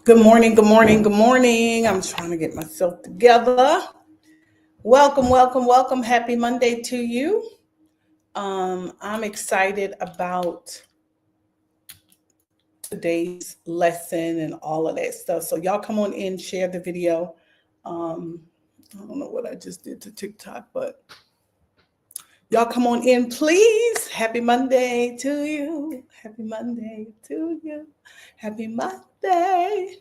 Good morning, good morning, good morning. I'm trying to get myself together. Welcome, welcome, welcome. Happy Monday to you. I'm excited about today's lesson and all of that stuff. So y'all come on in, share the video. Um, I don't know what I just did to TikTok, but y'all come on in, please. Happy Monday to you. Happy Monday to you. Happy Monday.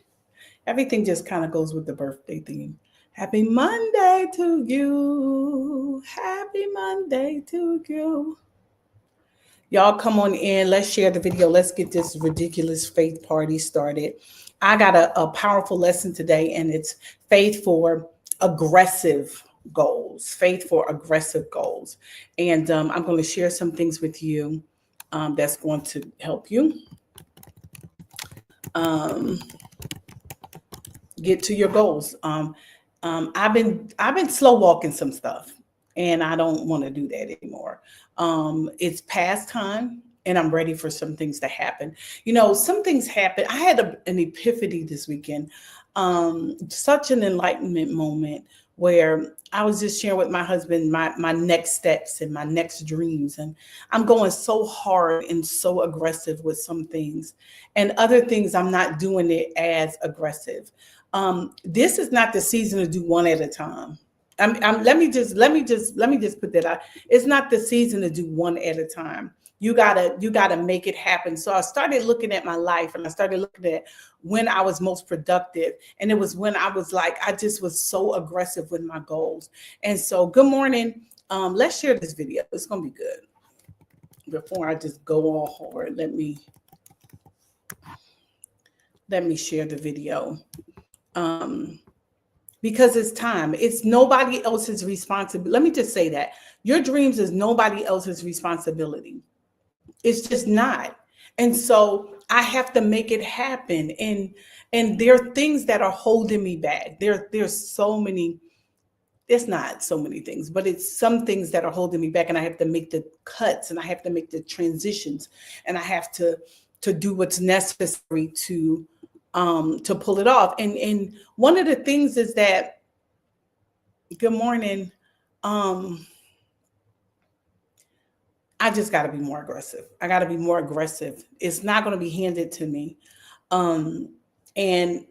Everything just kind of goes with the birthday theme. Happy Monday to you. Happy Monday to you. Y'all come on in. Let's share the video. Let's get this ridiculous faith party started. I got a powerful lesson today, and it's faith for aggressive goals. Faith for aggressive goals. And I'm going to share some things with you that's going to help you. Get to your goals. I've been slow walking some stuff, and I don't want to do that anymore. It's past time, and I'm ready for some things to happen. You know, some things happen. I had an epiphany this weekend, such an enlightenment moment where I was just sharing with my husband my next steps and my next dreams. And I'm going so hard and so aggressive with some things, and other things I'm not doing it as aggressive. This is not the season to do one at a time. Let me just put that out. It's not the season to do one at a time. You gotta make it happen. So I started looking at my life, and I started looking at when I was most productive. And it was when I was like, I just was so aggressive with my goals. And so good morning. Let's share this video. It's gonna be good. Before I just go all hard, let me share the video. Because it's time. It's nobody else's responsibility. Let me just say that your dreams is nobody else's responsibility. It's just not. And so I have to make it happen. And there are things that are holding me back. There's so many. It's not so many things, but it's some things that are holding me back. And I have to make the cuts, and I have to make the transitions, and I have to do what's necessary to pull it off. And one of the things is that, good morning, I just got to be more aggressive. I got to be more aggressive. It's not going to be handed to me. And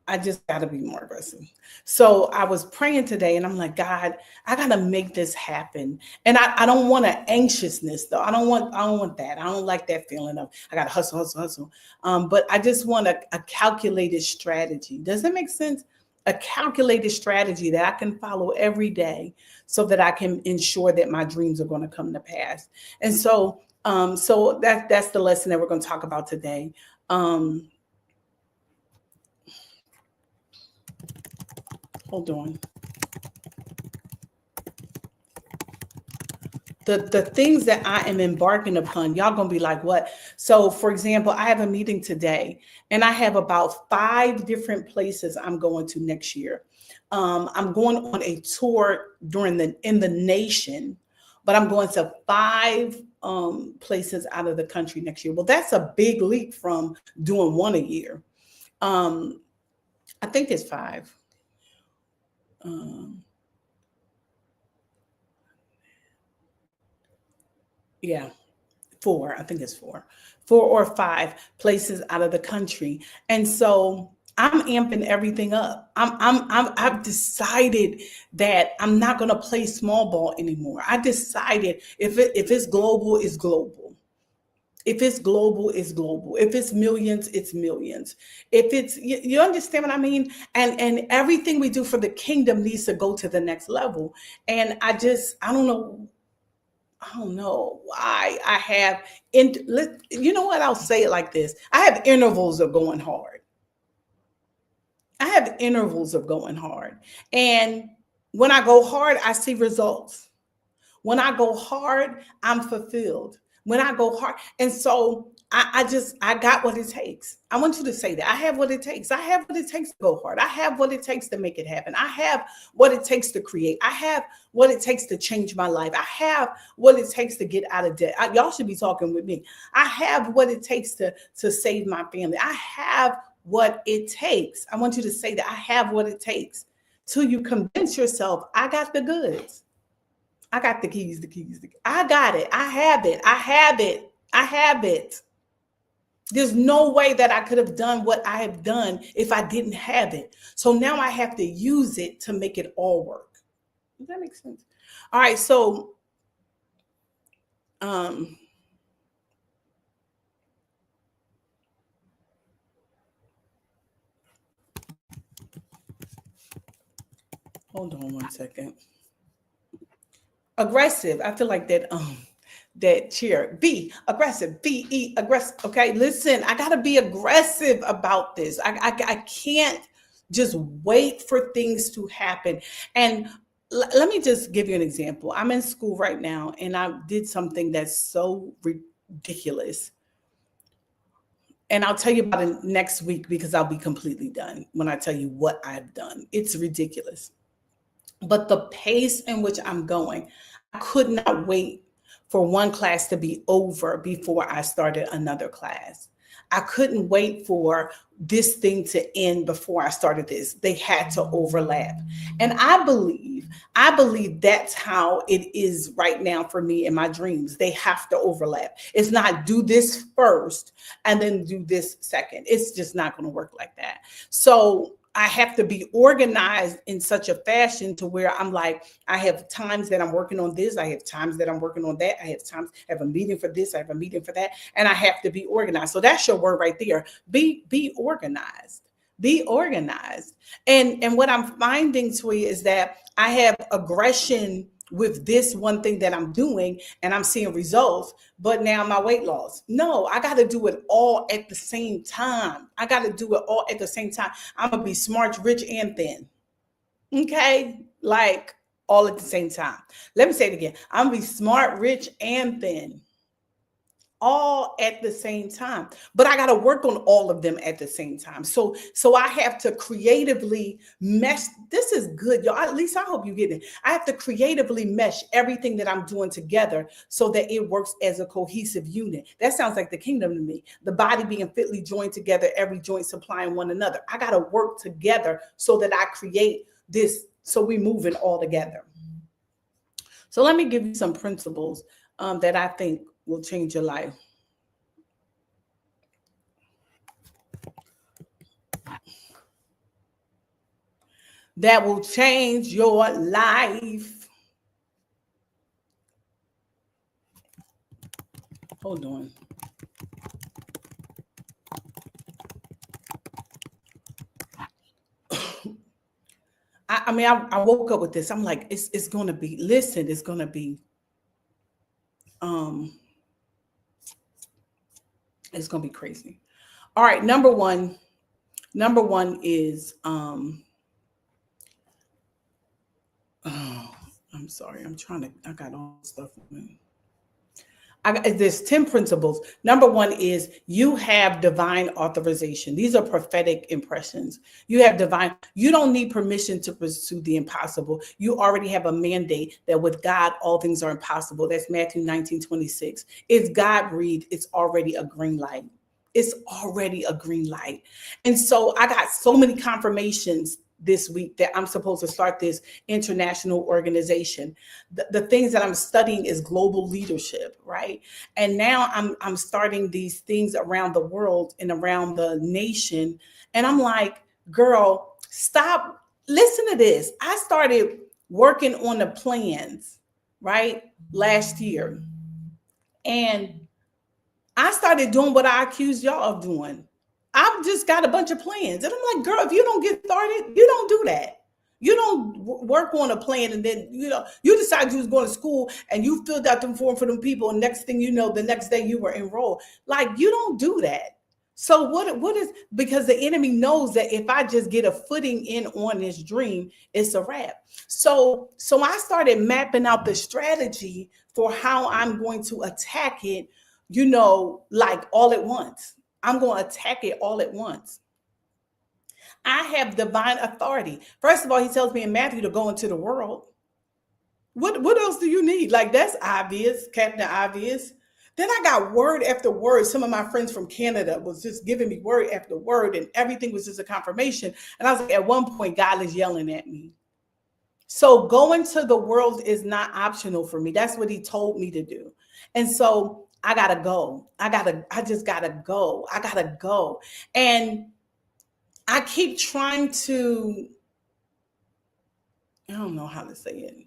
I just got to be more aggressive. So I was praying today, and I'm like, God, I got to make this happen. And I don't want an anxiousness though. I don't want that. I don't like that feeling of I got to hustle. But I just want a calculated strategy. Does that make sense? A calculated strategy that I can follow every day so that I can ensure that my dreams are going to come to pass. And so, that's the lesson that we're going to talk about today. Hold on. The things that I am embarking upon, y'all gonna be like, what? So for example, I have a meeting today, and I have about 5 different places I'm going to next year. I'm going on a tour in the nation, but I'm going to 5 places out of the country next year. Well, that's a big leap from doing one a year. I think it's 5. Yeah, 4. I think it's 4 or 5 places out of the country. And so I'm amping everything up. I've decided that I'm not going to play small ball anymore. I decided if it's global, it's global. If it's global, it's global. If it's millions, it's millions. If it's, you understand what I mean? And everything we do for the kingdom needs to go to the next level. And I don't know why I have, you know what, I'll say it like this. I have intervals of going hard. And when I go hard, I see results. When I go hard, I'm fulfilled. When I go hard. And so I got what it takes. I want you to say that. I have what it takes. I have what it takes to go hard. I have what it takes to make it happen. I have what it takes to create. I have what it takes to change my life. I have what it takes to get out of debt. Y'all should be talking with me. I have what it takes to save my family. I have what it takes. I want you to say that I have what it takes till you convince yourself, I got the goods. I got the keys, the keys, I got it. I have it. I have it. I have it. There's no way that I could have done what I have done if I didn't have it. So now I have to use it to make it all work. Does that make sense? All right. So, hold on one second. Aggressive. I feel like that cheer. Be aggressive. Be aggressive. Okay, listen. I gotta be aggressive about this. I can't just wait for things to happen. And let me just give you an example. I'm in school right now, and I did something that's so ridiculous. And I'll tell you about it next week because I'll be completely done when I tell you what I've done. It's ridiculous. But the pace in which I'm going, I could not wait for one class to be over before I started another class. I couldn't wait for this thing to end before I started this. They had to overlap. And I believe that's how it is right now for me in my dreams. They have to overlap. It's not do this first and then do this second. It's just not going to work like that. So I have to be organized in such a fashion to where I'm like, I have times that I'm working on this. I have times that I'm working on that. I have a meeting for this. I have a meeting for that. And I have to be organized. So that's your word right there. Be organized. Be organized. And what I'm finding, Toya, is that I have aggression with this one thing that I'm doing and I'm seeing results, but now my weight loss. No, I got to do it all at the same time. I got to do it all at the same time. I'm going to be smart, rich, and thin. Okay? Like all at the same time. Let me say it again. I'm going to be smart, rich, and thin. All at the same time, but I got to work on all of them at the same time. So I have to creatively mesh. This is good, y'all. At least I hope you get it. I have to creatively mesh everything that I'm doing together so that it works as a cohesive unit. That sounds like the kingdom to me. The body being fitly joined together, every joint supplying one another. I got to work together so that I create this. So we move it all together. So let me give you some principles that I think will change your life. That will change your life. Hold on. I woke up with this. I'm like, it's going to be, listen, it's going to be, it's going to be crazy. All right. Number one is, oh, I'm sorry. I got all this stuff. There's 10 principles. Number one is you have divine authorization. These are prophetic impressions. You don't need permission to pursue the impossible. You already have a mandate that with God, all things are impossible. That's Matthew 19:26. It's God breathed. It's already a green light. It's already a green light. And so I got so many confirmations this week that I'm supposed to start this international organization. The things that I'm studying is global leadership, right? And now I'm starting these things around the world and around the nation. And I'm like, girl, stop. Listen to this. I started working on the plans, right? Last year. And I started doing what I accused y'all of doing. I've just got a bunch of plans. And I'm like, girl, if you don't get started, you don't do that. You don't work on a plan and then, you decide you was going to school and you filled out the form for them people. And next thing you know, the next day you were enrolled. Like, you don't do that. So what is, because the enemy knows that if I just get a footing in on this dream, it's a wrap. So I started mapping out the strategy for how I'm going to attack it, like all at once. I'm going to attack it all at once. I have divine authority. First of all, he tells me in Matthew to go into the world. What else do you need? Like, that's obvious, Captain Obvious. Then I got word after word. Some of my friends from Canada was just giving me word after word, and everything was just a confirmation. And I was like, at one point, God is yelling at me. So going to the world is not optional for me. That's what he told me to do. And so I gotta go. I just gotta go. I gotta go. And I keep trying to, I don't know how to say it.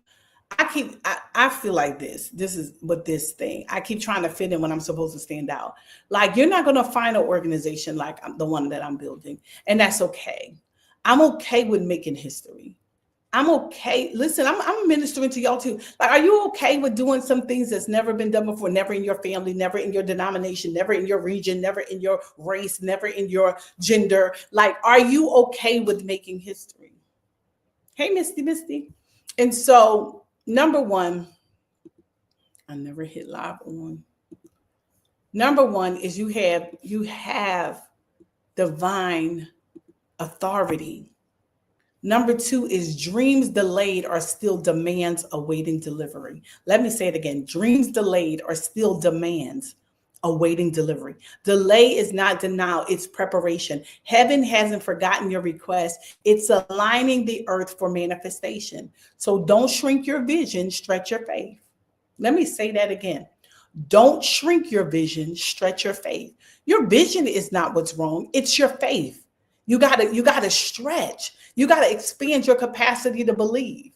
I feel like this is what this thing, I keep trying to fit in when I'm supposed to stand out. Like, you're not going to find an organization like the one that I'm building. And that's okay. I'm okay with making history. I'm okay. Listen, I'm ministering to y'all too. Like, are you okay with doing some things that's never been done before? Never in your family, never in your denomination, never in your region, never in your race, never in your gender. Like, are you okay with making history? Hey, Misty. And so, number one, I never hit live on. Number one is you have divine authority. Number two is dreams delayed are still demands awaiting delivery. Let me say it again. Dreams delayed are still demands awaiting delivery. Delay is not denial, it's preparation. Heaven hasn't forgotten your request. It's aligning the earth for manifestation. So don't shrink your vision, stretch your faith. Let me say that again. Don't shrink your vision, stretch your faith. Your vision is not what's wrong, it's your faith. You gotta stretch. You gotta expand your capacity to believe.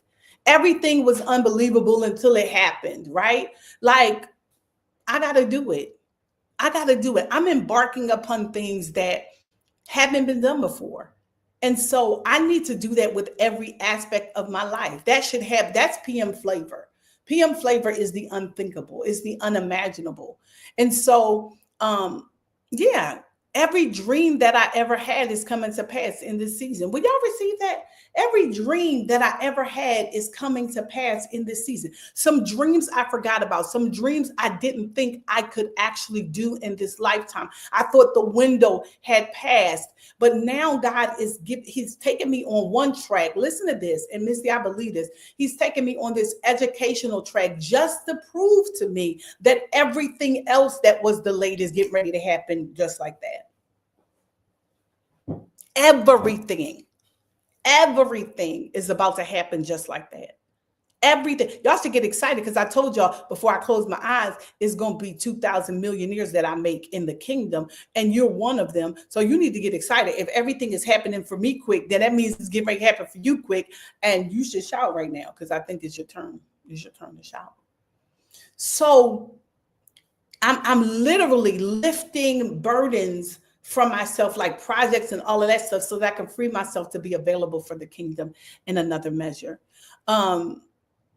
Everything was unbelievable until it happened, right? Like, I gotta do it. I'm embarking upon things that haven't been done before. And so I need to do that with every aspect of my life. That's PM flavor. PM flavor is the unthinkable, is the unimaginable. And so, yeah, every dream that I ever had is coming to pass in this season. Will y'all receive that? Every dream that I ever had is coming to pass in this season. Some dreams I forgot about, some dreams I didn't think I could actually do in this lifetime. I thought the window had passed, but now God he's taking me on one track. Listen to this, and Misty, I believe this. He's taking me on this educational track just to prove to me that everything else that was delayed is getting ready to happen just like that. Everything is about to happen just like that. Everything. Y'all should get excited because I told y'all before I close my eyes, it's going to be 2,000 millionaires that I make in the kingdom, and you're one of them. So you need to get excited. If everything is happening for me quick, then that means it's getting ready to happen for you quick, and you should shout right now because I think it's your turn. It's your turn to shout. So I'm literally lifting burdens from myself, like projects and all of that stuff, so that I can free myself to be available for the kingdom in another measure. And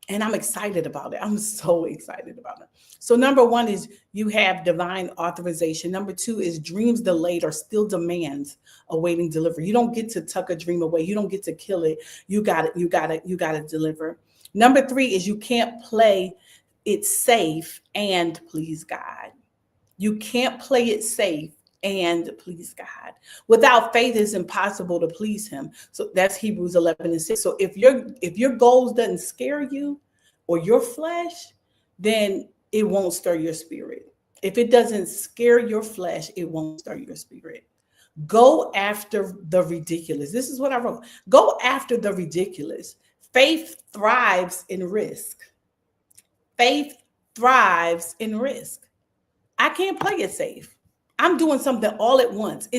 I'm excited about it. I'm so excited about it. So number one is you have divine authorization. Number two is dreams delayed are still demands awaiting delivery. You don't get to tuck a dream away. You don't get to kill it. You got to deliver. Number three is you can't play it safe and please God. You can't play it safe and please God. Without faith, it's impossible to please him. So that's Hebrews 11:6. So if your goals doesn't scare you or your flesh, then it won't stir your spirit. If it doesn't scare your flesh, it won't stir your spirit. Go after the ridiculous. This is what I wrote. Go after the ridiculous. Faith thrives in risk. Faith thrives in risk. I can't play it safe. I'm doing something all at once.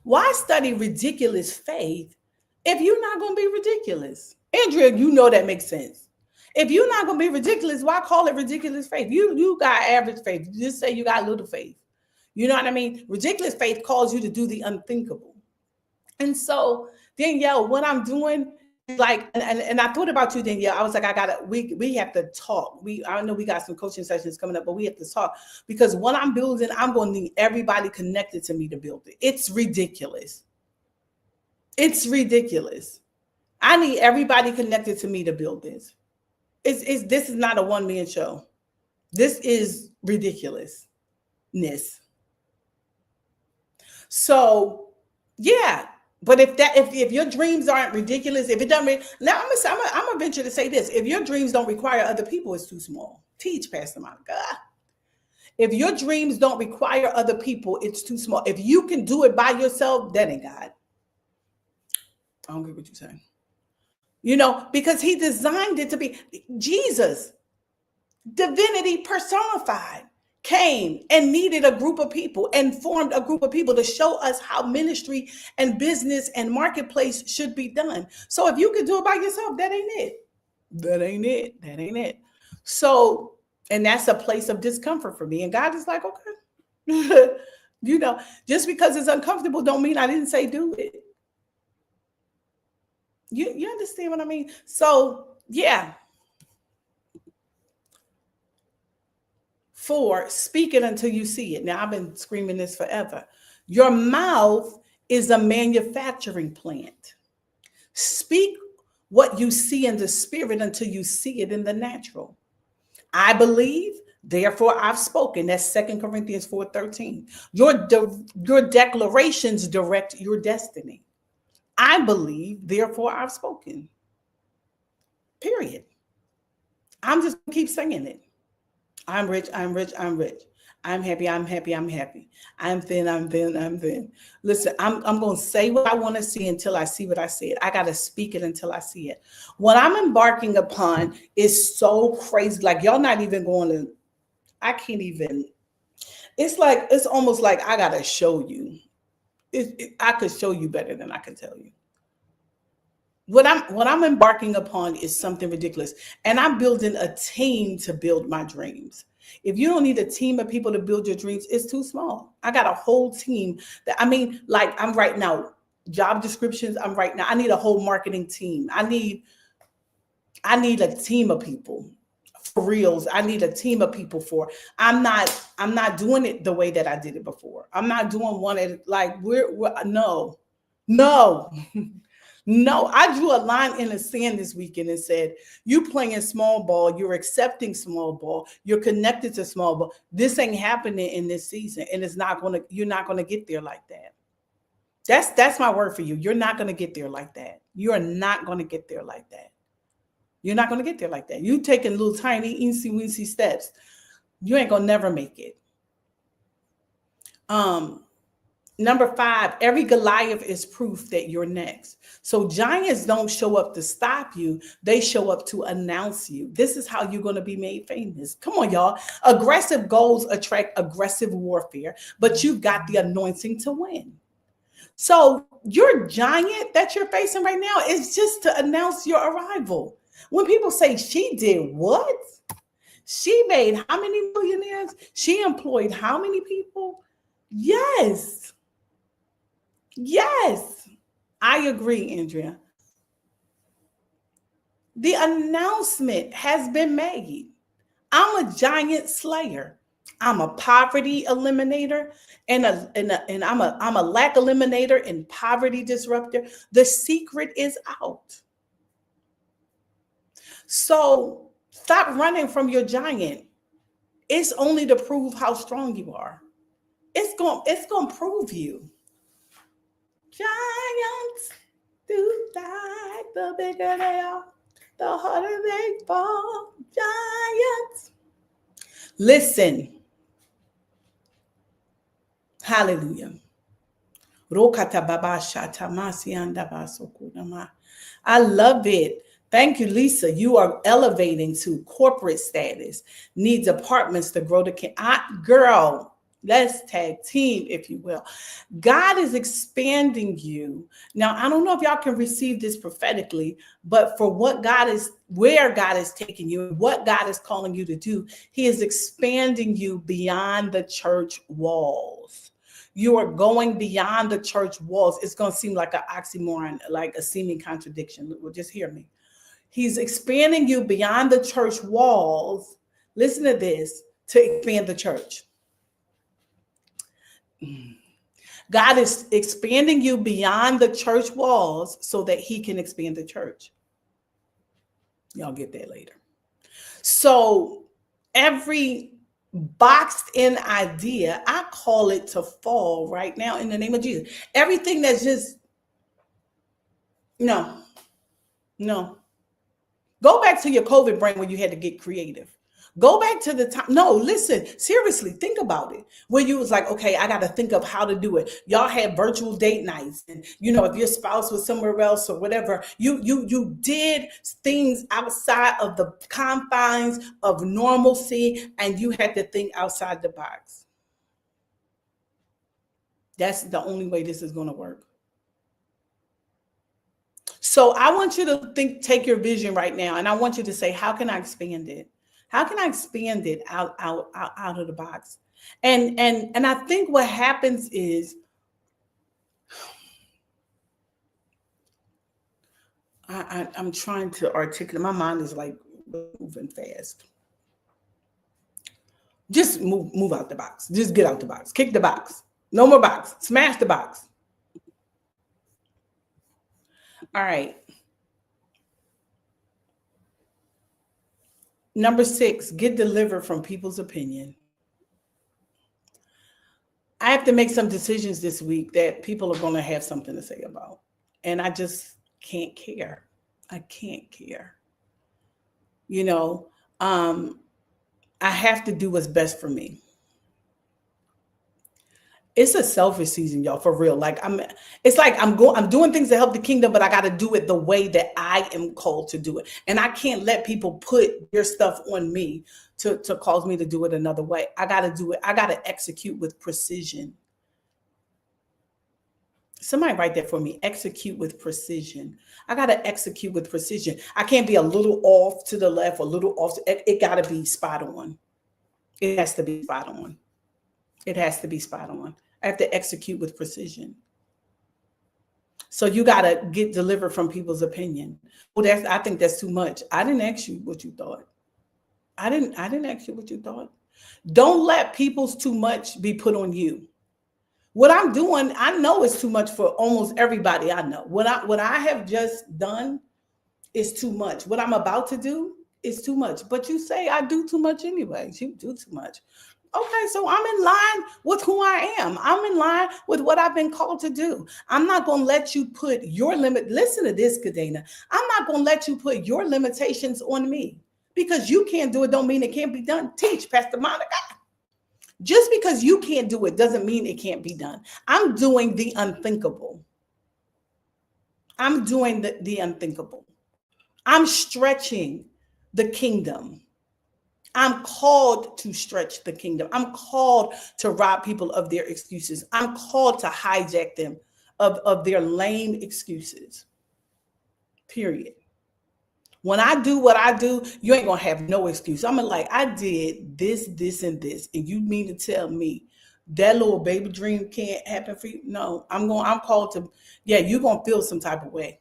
Why study ridiculous faith if you're not going to be ridiculous? Andrea, you know that makes sense. If you're not going to be ridiculous, why call it ridiculous faith? You got average faith. Just say you got little faith. You know what I mean? Ridiculous faith calls you to do the unthinkable. And so, Danielle, what I'm doing, like, and I thought about you, Danielle. I was like, we have to talk. I know we got some coaching sessions coming up, but we have to talk because what I'm building, I'm going to need everybody connected to me to build it. It's ridiculous. It's ridiculous. I need everybody connected to me to build this. This is not a one-man show. This is ridiculousness. So, yeah. But if your dreams aren't ridiculous, if it doesn't, now I'm gonna venture to say this: if your dreams don't require other people, it's too small. Teach, Pastor Monica. If your dreams don't require other people, it's too small. If you can do it by yourself, that ain't God. I don't get what you're saying. Because he designed it to be Jesus, divinity personified, came and needed a group of people and formed a group of people to show us how ministry and business and marketplace should be done. So if you can do it by yourself, that ain't it. That ain't it. That ain't it. So, and that's a place of discomfort for me. And God is like, okay, just because it's uncomfortable don't mean I didn't say do it. You understand what I mean? So, yeah. 4, speak it until you see it. Now, I've been screaming this forever. Your mouth is a manufacturing plant. Speak what you see in the spirit until you see it in the natural. I believe, therefore I've spoken. That's 2 Corinthians 4:13. Your declarations direct your destiny. I believe, therefore I've spoken. Period. I'm just going to keep saying it. I'm rich, I'm rich, I'm rich. I'm happy, I'm happy, I'm happy. I'm thin, I'm thin, I'm thin. Listen, I'm going to say what I want to see until I see what I said. I got to speak it until I see it. What I'm embarking upon is so crazy. Like, y'all not even going to, I can't even, it's almost like I got to show you. I could show you better than I can tell you. What I'm embarking upon is something ridiculous. And I'm building a team to build my dreams. If you don't need a team of people to build your dreams, it's too small. I got a whole team like I'm right now, job descriptions. I need a whole marketing team. I need a team of people for reals. I need a team of people I'm not doing it the way that I did it before. I'm not doing one at like no. No, I drew a line in the sand this weekend and said, you playing small ball, you're accepting small ball, you're connected to small ball. This ain't happening in this season, and you're not gonna get there like that. That's my word for you. You're not gonna get there like that. You are not gonna get there like that. You're not gonna get there like that. You taking little tiny, eensy weensy steps. You ain't gonna never make it. Number 5, every Goliath is proof that you're next. So giants don't show up to stop you. They show up to announce you. This is how you're going to be made famous. Come on, y'all. Aggressive goals attract aggressive warfare, but you've got the anointing to win. So your giant that you're facing right now is just to announce your arrival. When people say she did what? She made how many millionaires? She employed how many people? Yes. Yes, I agree, Andrea. The announcement has been made. I'm a giant slayer. I'm a poverty eliminator and I'm a lack eliminator and poverty disruptor. The secret is out. So stop running from your giant. It's only to prove how strong you are. It's going to prove you. Giants do die, the bigger they are, the harder they fall. Giants. Listen. Hallelujah. I love it. Thank you, Lisa. You are elevating to corporate status. Needs apartments to grow the girl. Let's tag team, if you will. God is expanding you. Now, I don't know if y'all can receive this prophetically, but for where God is taking you, what God is calling you to do, he is expanding you beyond the church walls. You are going beyond the church walls. It's going to seem like an oxymoron, like a seeming contradiction. Well, just hear me. He's expanding you beyond the church walls. Listen to this, to expand the church. God is expanding you beyond the church walls so that he can expand the church. Y'all get that later. So every boxed in idea, I call it to fall right now in the name of Jesus. Everything that's just, no. Go back to your COVID brain when you had to get creative. Go back to the time. No, listen, seriously, think about it. Where you was like, okay, I got to think of how to do it. Y'all had virtual date nights, and if your spouse was somewhere else or whatever, you did things outside of the confines of normalcy, and you had to think outside the box. That's the only way this is going to work. So I want you to take your vision right now, and I want you to say, how can I expand it? How can I expand it out of the box? And I think what happens is, I'm trying to articulate. My mind is like moving fast. Just move out the box. Just get out the box. Kick the box. No more box. Smash the box. All right. Number 6, get delivered from people's opinion. I have to make some decisions this week that people are going to have something to say about. And I just can't care. I can't care. I have to do what's best for me. It's a selfish season, y'all, for real. Like I'm doing things to help the kingdom, but I got to do it the way that I am called to do it. And I can't let people put their stuff on me to cause me to do it another way. I got to do it. I got to execute with precision. Somebody write that for me. Execute with precision. I got to execute with precision. I can't be a little off to the left, a little off. It got to be spot on. It has to be spot on. It has to be spot on. I have to execute with precision. So you got to get delivered from people's opinion. Well, I think that's too much. I didn't ask you what you thought. I didn't ask you what you thought. Don't let people's too much be put on you. What I'm doing, I know it's too much for almost everybody I know. What I have just done is too much. What I'm about to do is too much. But you say I do too much anyway. You do too much. Okay, so I'm in line with who I am. I'm in line with what I've been called to do. I'm not going to let you put your limit. Listen to this, Kadena. I'm not going to let you put your limitations on me. Because you can't do it don't mean it can't be done. Teach, Pastor Monica. Just because you can't do it doesn't mean it can't be done. I'm doing the unthinkable. I'm doing the unthinkable. I'm stretching the kingdom. I'm called to stretch the kingdom. I'm called to rob people of their excuses. I'm called to hijack them of their lame excuses. Period. When I do what I do, you ain't going to have no excuse. I'm like, I did this, and this. And you mean to tell me that little baby dream can't happen for you? No, I'm called to, you're going to feel some type of way.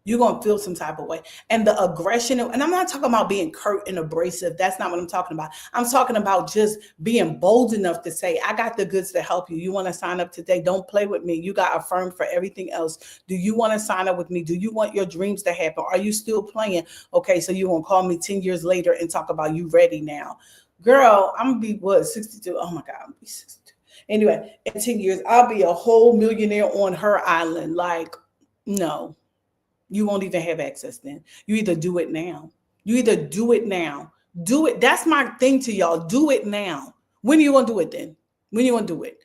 You're going to feel some type of way. And the aggression, and I'm not talking about being curt and abrasive. That's not what I'm talking about. I'm talking about just being bold enough to say, I got the goods to help you. You want to sign up today? Don't play with me. You got affirmed for everything else. Do you want to sign up with me? Do you want your dreams to happen? Are you still playing? Okay, so you won't call me 10 years later and talk about you ready now. Girl, I'm going to be 62? Oh my God, I'm going to be 62. Anyway, in 10 years, I'll be a whole millionaire on her island. Like, no. You won't even have access then. You either do it now. Do it. That's my thing to y'all. Do it now. When are you going to do it then? When you going to do it?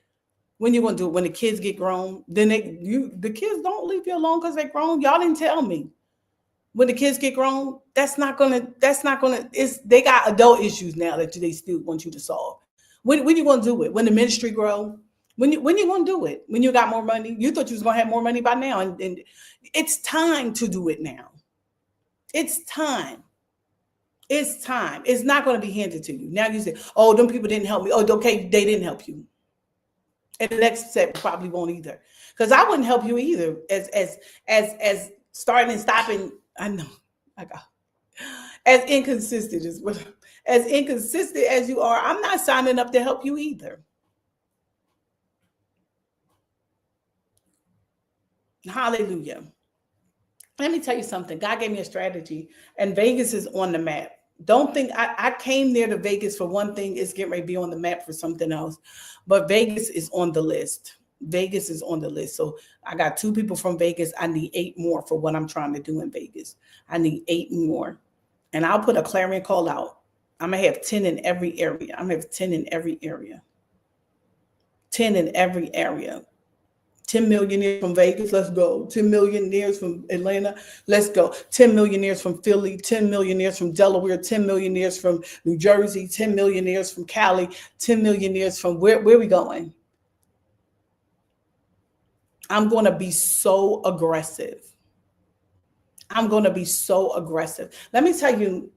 When you going to do it? When the kids get grown? Then the kids don't leave you alone because they're grown. Y'all didn't tell me. When the kids get grown, they got adult issues now that they still want you to solve. When you going to do it? When the ministry grow? When you going to do it? When you got more money? You thought you was going to have more money by now. And it's time to do it now. It's time. It's not going to be handed to you. Now you say, oh, them people didn't help me. Oh, okay, they didn't help you. And the next step probably won't either. Because I wouldn't help you either as starting and stopping. I know. As inconsistent as you are, I'm not signing up to help you either. Hallelujah. Let me tell you something. God gave me a strategy, and Vegas is on the map. Don't think I came there to Vegas for one thing. It's getting ready to be on the map for something else. But Vegas is on the list. Vegas is on the list. So I got 2 people from Vegas. I need 8 more for what I'm trying to do in Vegas. I need 8 more. And I'll put a clarion call out. I'm gonna have 10 in every area. I'm gonna have 10 in every area. 10 in every area. 10 millionaires from Vegas, let's go. 10 millionaires from Atlanta, let's go. 10 millionaires from Philly, 10 millionaires from Delaware, 10 millionaires from New Jersey, 10 millionaires from Cali, 10 millionaires from where are we going? I'm going to be so aggressive. I'm going to be so aggressive. Let me tell you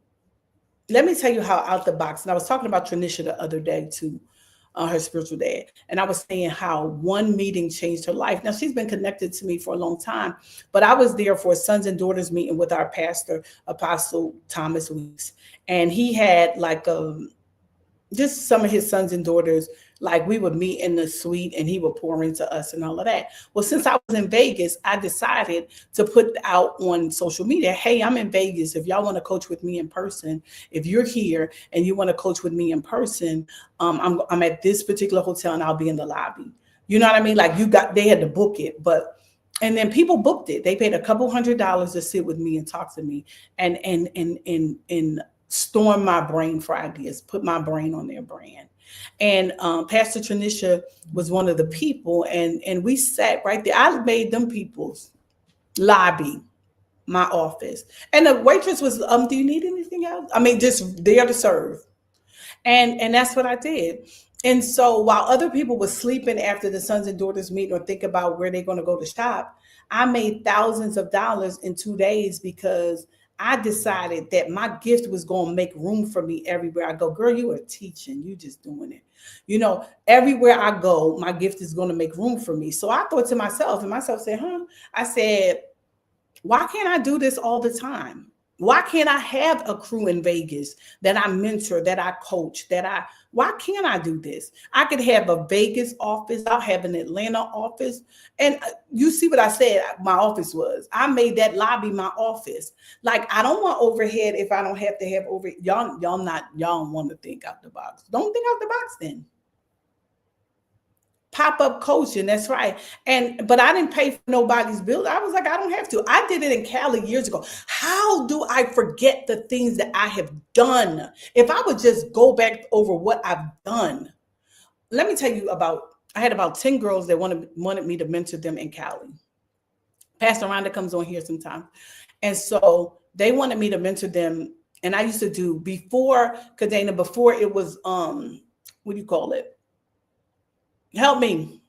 how out the box. And I was talking about Tranisha the other day too, her spiritual dad. And I was saying how one meeting changed her life. Now she's been connected to me for a long time, but I was there for a sons and daughters meeting with our pastor, Apostle Thomas Weeks. And he had like just some of his sons and daughters, like we would meet in the suite and he would pour into us and all of that. Well, since I was in Vegas, I decided to put out on social media, hey, I'm in Vegas. If y'all want to coach with me in person, if you're here and you want to coach with me in person, I'm at this particular hotel and I'll be in the lobby. You know what I mean? Like they had to book it, and then people booked it. They paid a couple $100s to sit with me and talk to me and storm my brain for ideas, put my brain on their brand. And Pastor Tranisha was one of the people, and we sat right there. I made them people's lobby my office. And the waitress was, do you need anything else? I mean, just there to serve. And that's what I did. And so while other people were sleeping after the sons and daughters meet or think about where they're going to go to shop, I made thousands of dollars in 2 days because I decided that my gift was going to make room for me everywhere I go. Girl, you are teaching. You just doing it. You know, everywhere I go, my gift is going to make room for me. So I thought to myself, and myself said, I said, why can't I do this all the time? Why can't I have a crew in Vegas that I mentor, that I coach, why can't I do this? I could have a Vegas office. I'll have an Atlanta office. And you see what I said my office was. I made that lobby my office. Like, I don't want overhead if I don't have to have overhead. Y'all don't want to think out the box. Don't think out the box then. Pop-up coaching, that's right. But I didn't pay for nobody's bill. I was like, I don't have to. I did it in Cali years ago. How do I forget the things that I have done? If I would just go back over what I've done. Let me tell you I had about 10 girls that wanted me to mentor them in Cali. Pastor Rhonda comes on here sometimes. And so they wanted me to mentor them. And I used to do before it was, what do you call it? Help me.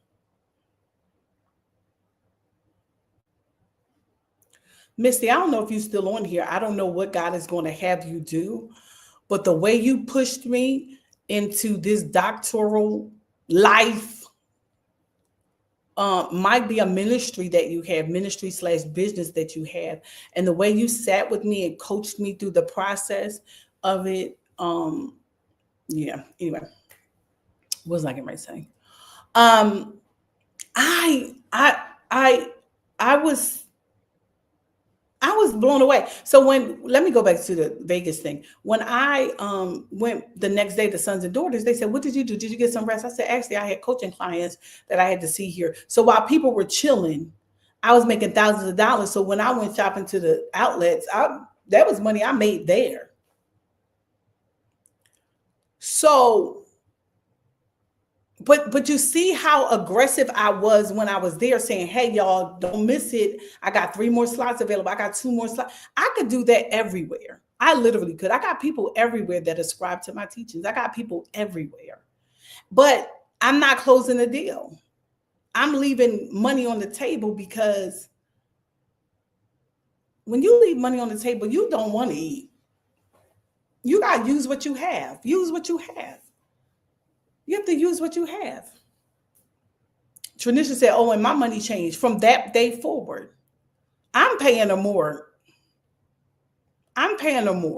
Misty, I don't know if you're still on here. I don't know what God is going to have you do, but the way you pushed me into this doctoral life might be a ministry that you have, ministry/business that you have. And the way you sat with me and coached me through the process of it. Yeah, anyway, what was I getting ready to say? I was blown away. So let me go back to the Vegas thing. When I went the next day to Sons and Daughters, they said, what did you do? Did you get some rest? I said, actually, I had coaching clients that I had to see here. So while people were chilling, I was making thousands of dollars. So when I went shopping to the outlets, that was money I made there. So But you see how aggressive I was when I was there saying, hey, y'all, don't miss it. I got 3 more slots available. I got 2 more slots. I could do that everywhere. I literally could. I got people everywhere that ascribe to my teachings. I got people everywhere. But I'm not closing the deal. I'm leaving money on the table because when you leave money on the table, you don't want to eat. You got to use what you have. Use what you have. You have to use what you have. Tranisha said, oh, and my money changed from that day forward. I'm paying her more.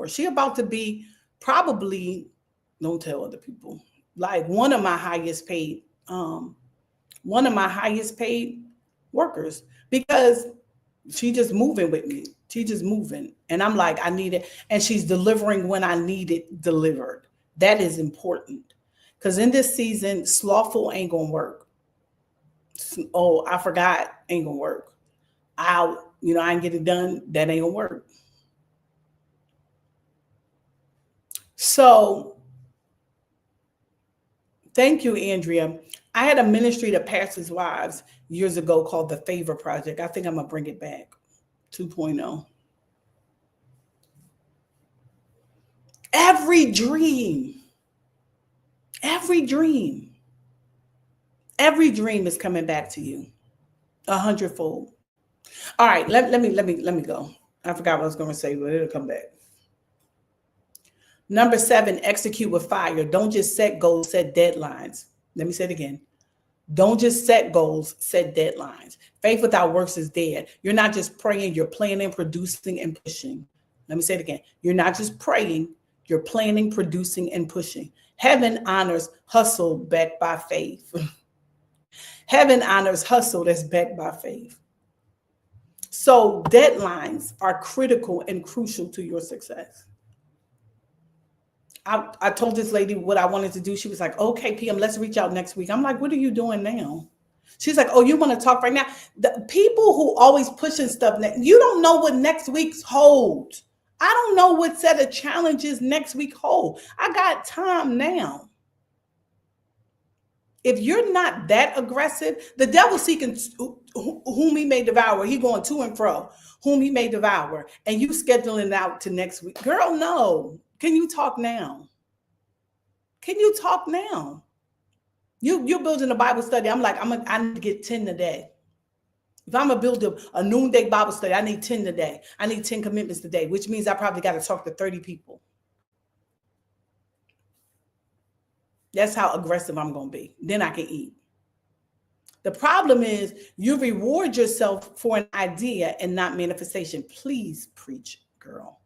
She about to be probably, don't tell other people, like one of my highest paid workers, because she just moving with me. She just moving. And I'm like, I need it. And she's delivering when I need it delivered. That is important. Because in this season, slothful ain't gonna work. Oh, I forgot, ain't gonna work. I ain't get it done, that ain't gonna work. So thank you, Andrea. I had a ministry to pastors' wives years ago called the Favor Project. I think I'm going to bring it back 2.0. Every dream, every dream, every dream is coming back to you 100-fold. All right, let me go. I forgot what I was going to say, but it'll come back. Number 7, execute with fire. Don't just set goals, set deadlines. Let me say it again. Don't just set goals, set deadlines. Faith without works is dead. You're not just praying, you're planning, producing, and pushing. Let me say it again. You're not just praying, you're planning, producing, and pushing. Heaven honors hustle backed by faith. Heaven honors hustle that's backed by faith. So deadlines are critical and crucial to your success. I told this lady what I wanted to do. She was like, okay, PM, let's reach out next week. I'm like, what are you doing now? She's like, oh, you want to talk right now? The people who always pushing stuff, you don't know what next week's holds. I don't know what set of challenges next week hold. I got time now. If you're not that aggressive, the devil seeking whom he may devour. He going to and fro, whom he may devour. And you scheduling it out to next week. Girl, no. Can you talk now? Can you talk now? You're building a Bible study. I'm like, I need to get 10 a day. If I'm going to build a noonday Bible study, I need 10 a day. I need 10 commitments today, which means I probably got to talk to 30 people. That's how aggressive I'm going to be. Then I can eat. The problem is you reward yourself for an idea and not manifestation. Please preach, girl.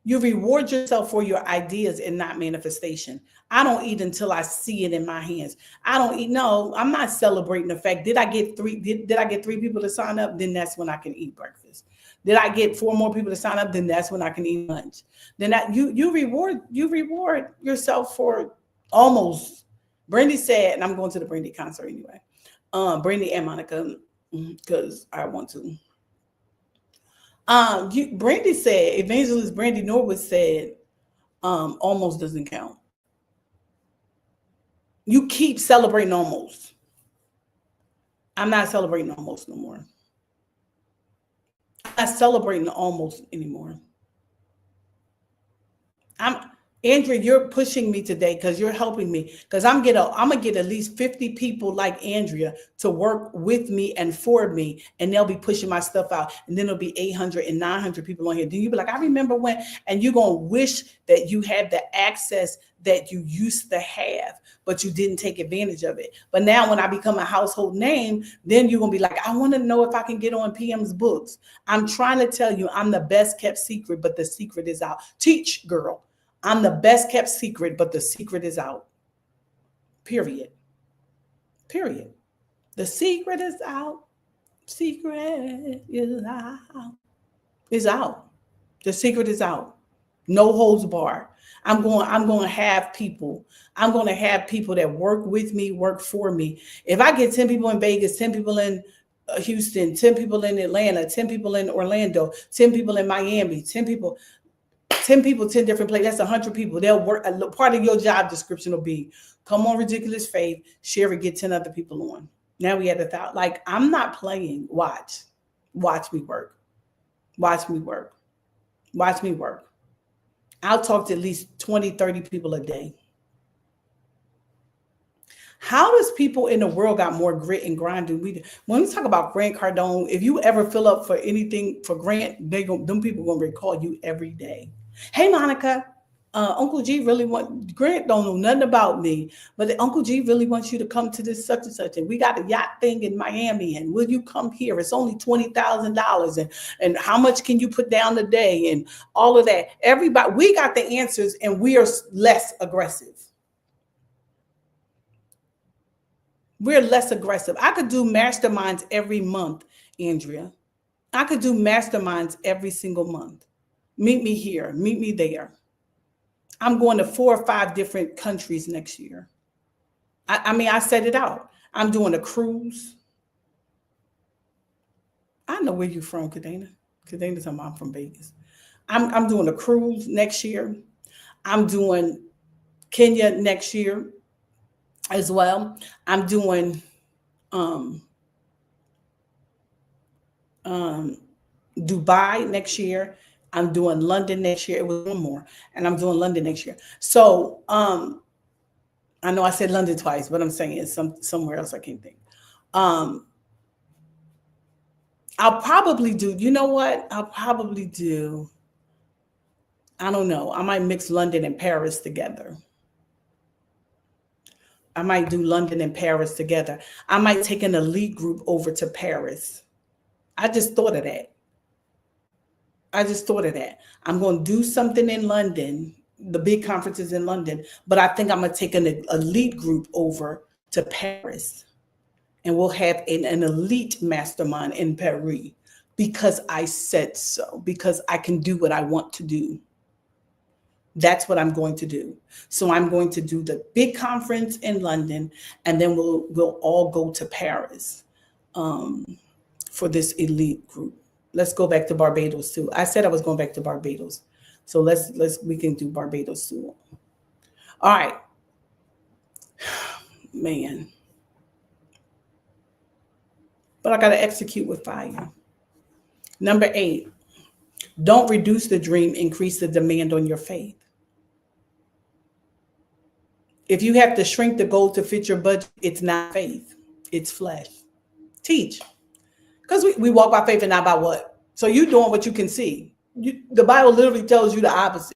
You reward yourself for your ideas and not manifestation. I don't eat until I see it in my hands. I don't eat. No, I'm not celebrating the fact. Did I get 3 people to sign up? Then that's when I can eat breakfast. Did I get 4 more people to sign up? Then that's when I can eat lunch. Then you reward yourself for almost. Brandy said, and I'm going to the Brandy concert anyway. Brandy and Monica, because I want to. Brandy said, Evangelist Brandy Norwood said, almost doesn't count. You keep celebrating almost. I'm not celebrating almost no more. I'm not celebrating almost anymore. Andrea, you're pushing me today because you're helping me, because I'm gonna get at least 50 people like Andrea to work with me and for me, and they'll be pushing my stuff out, and then it'll be 800 and 900 people on here. Then you be like, I remember when, and you're gonna wish that you had the access that you used to have, but you didn't take advantage of it. But now when I become a household name, then you're gonna be like, I want to know if I can get on PM's books. I'm trying to tell you, I'm the best kept secret, but the secret is out. Teach, girl. I'm the best kept secret, but the secret is out. Period. Period. The secret is out. Secret is out. It's out. The secret is out. No holds barred. I'm going to have people. I'm going to have people that work with me, work for me. If I get 10 people in Vegas, 10 people in Houston, 10 people in Atlanta, 10 people in Orlando, 10 people in Miami, 10 people, 10 different places. That's 100 people. They'll work. Part of your job description will be, come on Ridiculous Faith, share it, get 10 other people on. Now we had 1,000. Like, I'm not playing. Watch me work. Watch me work. Watch me work. I'll talk to at least 20, 30 people a day. How does people in the world got more grit and grind than we do? When we talk about Grant Cardone, if you ever fill up for anything for Grant, them people gonna recall you every day. Hey, Monica, Uncle G really Grant don't know nothing about me, but Uncle G really wants you to come to this such and such, and we got a yacht thing in Miami, and will you come here? It's only $20,000, and how much can you put down a day, and all of that. Everybody, we got the answers, and we are less aggressive. We're less aggressive. I could do masterminds every month, Andrea. I could do masterminds every single month. Meet me here, meet me there. I'm going to 4 or 5 different countries next year. I mean, I set it out. I'm doing a cruise. I know where you're from, Kadena. Kadena's talking about I'm from Vegas. I'm doing a cruise next year. I'm doing Kenya next year as well. I'm doing um, um, Dubai next year. I'm doing London next year. It was one more, and I'm doing London next year. So I know I said London twice, but I'm saying it's somewhere else I can't think. Um, I'll probably do. You know what? I'll probably do. I don't know. I might mix London and Paris together. I might do London and Paris together. I might take an elite group over to Paris. I just thought of that. I just thought of that. I'm going to do something in London, the big conferences in London, but I think I'm going to take an elite group over to Paris, and we'll have an elite mastermind in Paris because I said so, because I can do what I want to do. That's what I'm going to do. So I'm going to do the big conference in London, and then we'll all go to Paris for this elite group. Let's go back to Barbados too. I said I was going back to Barbados, so we can do Barbados too. All right, man. But I got to execute with fire. Number 8, don't reduce the dream, increase the demand on your faith. If you have to shrink the goal to fit your budget, it's not faith, it's flesh. Teach. Because we walk by faith and not by what? So you doing what you can see. The Bible literally tells you the opposite.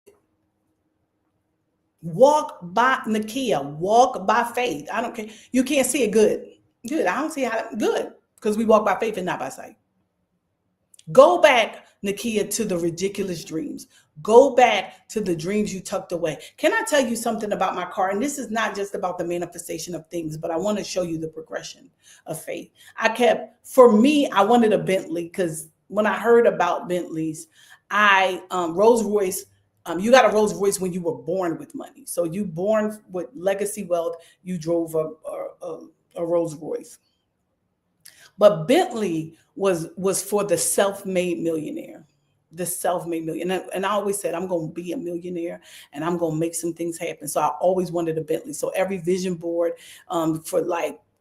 Walk by Nakia, walk by faith. I don't care. You can't see it, good. Good. I don't see how good. Because we walk by faith and not by sight. Go back, Nakia, to the ridiculous dreams. Go back to the dreams you tucked away. Can I tell you something about my car? And this is not just about the manifestation of things, but I want to show you the progression of faith. For me, I wanted a Bentley because when I heard about Bentleys, Rolls Royce, you got a Rolls Royce when you were born with money. So you born with legacy wealth, you drove a Rolls Royce. But Bentley was for the self-made millionaire, the self-made millionaire. And I always said, I'm going to be a millionaire and I'm going to make some things happen. So I always wanted a Bentley. So every vision board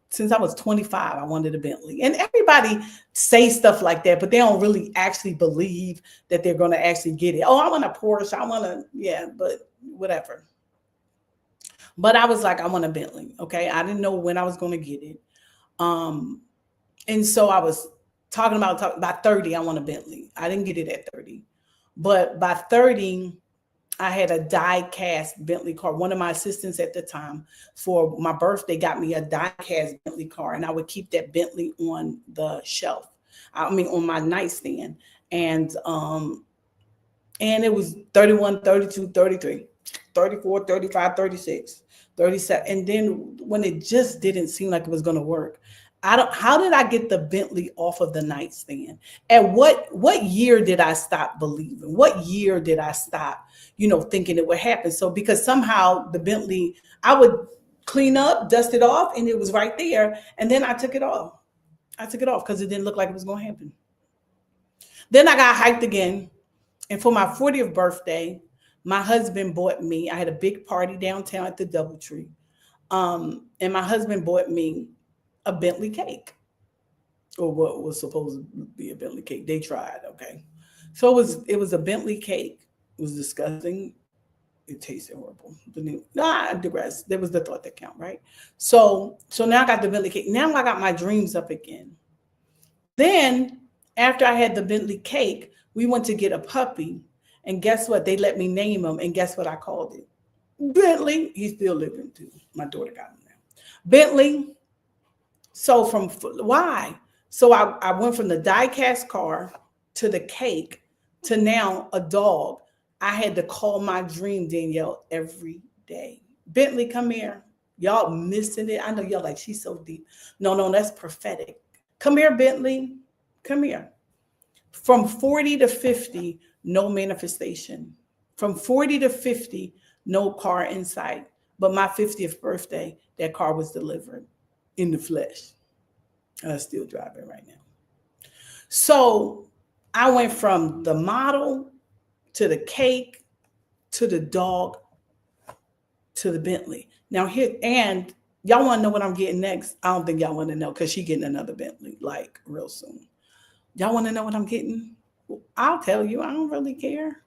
since I was 25, I wanted a Bentley. And everybody say stuff like that, but they don't really actually believe that they're going to actually get it. Oh, I want a Porsche. But whatever. But I was like, I want a Bentley. Okay. I didn't know when I was going to get it. And so I was talking about by 30, I want a Bentley. I didn't get it at 30. But by 30, I had a die-cast Bentley car. One of my assistants at the time for my birthday got me a die-cast Bentley car. And I would keep that Bentley on the shelf. On my nightstand. And it was 31, 32, 33, 34, 35, 36, 37. And then when it just didn't seem like it was going to work, how did I get the Bentley off of the nightstand? And what year did I stop believing? What year did I stop, thinking it would happen? So because somehow the Bentley, I would clean up, dust it off, and it was right there. And then I took it off. Because it didn't look like it was going to happen. Then I got hyped again. And for my 40th birthday, my husband bought me, I had a big party downtown at the DoubleTree. And my husband bought me a Bentley cake, or what was supposed to be a Bentley cake. They tried, okay. So it was a Bentley cake. It was disgusting. It tasted horrible. I digress. There was the thought that count, right? So now I got the Bentley cake. Now I got my dreams up again. Then after I had the Bentley cake, we went to get a puppy, and guess what? They let me name him, and guess what I called it? Bentley. He's still living too. My daughter got him now. Bentley. So why? So I went from the die-cast car to the cake to now a dog. I had to call my dream Danielle every day. Bentley, come here. Y'all missing it. I know y'all like, she's so deep. No, that's prophetic. Come here, Bentley. Come here. From 40 to 50, no manifestation. From 40 to 50, no car in sight. But my 50th birthday, that car was delivered in the flesh. I still drive it right now. So I went from the model to the cake to the dog to the Bentley. Now here, and y'all want to know what I'm getting next? I don't think y'all want to know because she getting another Bentley like real soon. Y'all want to know what I'm getting? I'll tell you. I don't really care.